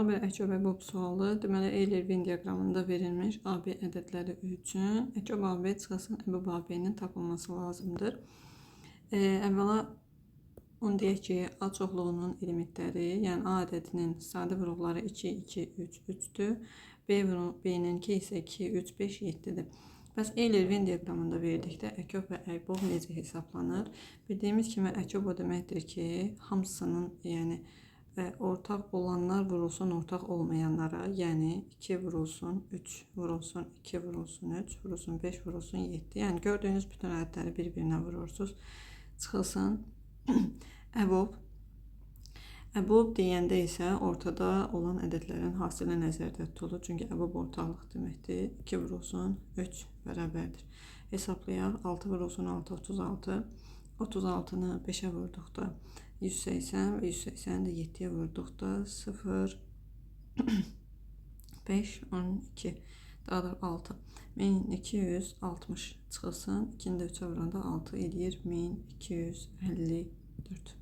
Maraqlı bir əkov-əbob sualı. Deməli, Euler-Venn diaqramında verilmiş AB ədədləri üçün əkov-AB çıxılsın əbob-AB'nin tapılması lazımdır. Əvvəla onu deyək ki, A çoxluğunun elementləri, yəni A ədədinin sadə vuruqları 2, 2, 3, 3-dür. B-ninki isə 2, 3, 5, 7-dir. Bəs Euler-Venn diaqramında verdikdə əkov və əbob necə hesablanır? Bildiyimiz kimi əkov o deməkdir ki, hamısının, yəni ortaq olanlar vurulsun ortaq olmayanlara, yəni 2 vurulsun 3 vurulsun 2 vurulsun 3 vurulsun 5 vurulsun 7. Yəni gördüyünüz bütün ədədləri bir-birinə vurursunuz. Çıxılsın əbob. Əbob deyəndə isə ortada olan ədədlərin hasili nəzərdə tutulur. Çünki əbob ortaqlıq deməkdir. 2 vurulsun 3 bərabərdir. Hesablayaq. 6 vurulsun 6 36. 36-nı 5-ə vurduqda 180 və 180-ni də 7-yə vurduqda 0, 5, 12, daha da 6. 1260 çıxılsın. 2-ni də 3-ə vuranda 6 eləyir 1254.